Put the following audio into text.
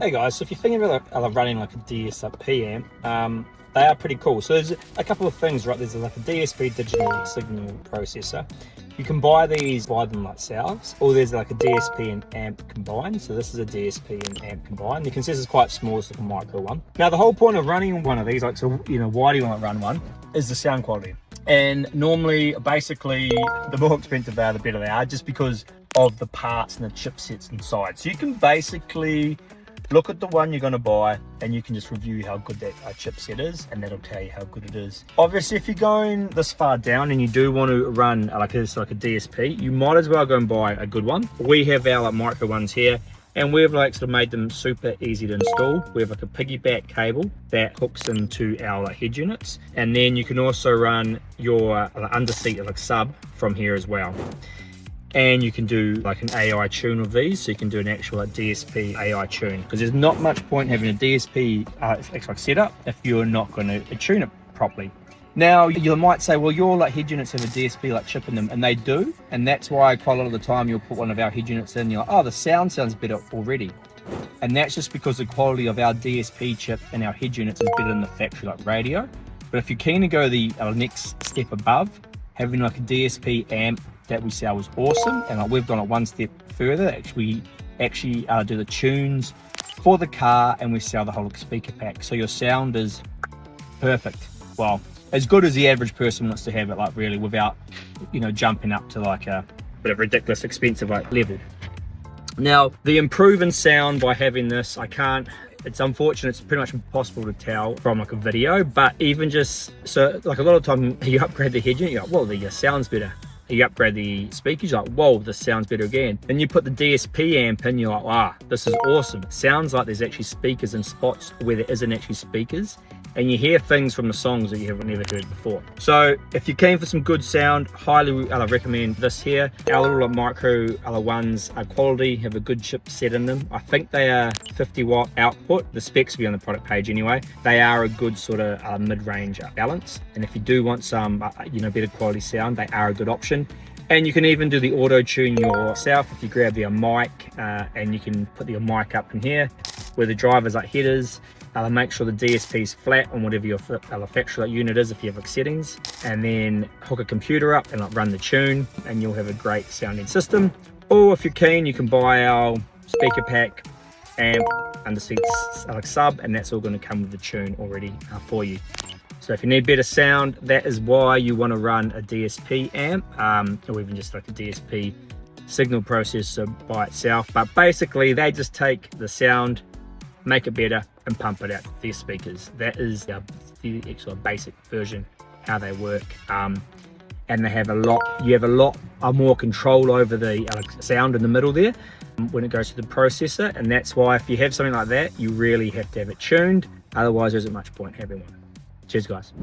Hey guys, so if you're thinking about running like a DSP amp, they are pretty cool. So there's a couple of things, right? There's like a DSP digital signal processor. You can buy them like salves, or there's like a DSP and amp combined. So this is a DSP and amp combined. You can see this is quite small, it's like a micro one. Now the whole point of running one of these, like, so you know, why do you want to run one? Is the sound quality. And normally, basically, the more expensive they are, the better they are, just because of the parts and the chipsets inside. So you can basically look at the one you're going to buy and you can just review how good that chipset is, and that'll tell you how good it is. Obviously, if you're going this far down and you do want to run like a DSP, you might as well go and buy a good one. We have our micro ones here, and we've like sort of made them super easy to install. We have like a piggyback cable that hooks into our head units, and then you can also run your underseat like sub from here as well. And you can do like an AI tune of these, so you can do an actual DSP AI tune, because there's not much point having a DSP like setup if you're not going to tune it properly. Now you might say, well, your like head units have a DSP like chip in them, and they do, and that's why quite a lot of the time you'll put one of our head units in and you're like, oh, the sound sounds better already. And that's just because the quality of our DSP chip and our head units is better than the factory like radio. But if you're keen to go the next step above, having like a DSP amp that we sell was awesome, and like we've gone it one step further. We actually do the tunes for the car, and we sell the whole speaker pack, so your sound is perfect. Well, as good as the average person wants to have it, like really, without, you know, jumping up to like a bit of ridiculous expensive like level. Now the improving sound by having this, it's unfortunate, it's pretty much impossible to tell from like a video, but even just so, like a lot of time you upgrade the head unit, you're like, well, the sound's better. You upgrade the speakers, you're like, whoa, this sounds better again. Then you put the DSP amp in, you're like, wow, this is awesome. It sounds like there's actually speakers in spots where there isn't actually speakers, and you hear things from the songs that you have never heard before. So if you're keen for some good sound, highly recommend this here. Our little micro ones are quality, have a good chipset in them. I think they are 50 watt output. The specs will be on the product page anyway. They are a good sort of mid-range balance. And if you do want some better quality sound, they are a good option. And you can even do the auto tune yourself if you grab your mic, and you can put your mic up in here where the driver's like headers. Make sure the DSP is flat on whatever your factory unit is if you have like settings, and then hook a computer up and like run the tune, and you'll have a great sounding system. Or if you're keen, you can buy our speaker pack, amp, underseat like sub, and that's all going to come with the tune already for you. So if you need better sound, that is why you want to run a DSP amp, or even just like a DSP signal processor by itself. But basically they just take the sound, make it better, and pump it out to their speakers. That is the actual basic version, how they work. And they have you have a lot more control over the sound in the middle there when it goes to the processor, and that's why if you have something like that, you really have to have it tuned. Otherwise, there isn't much point having one. Cheers, guys.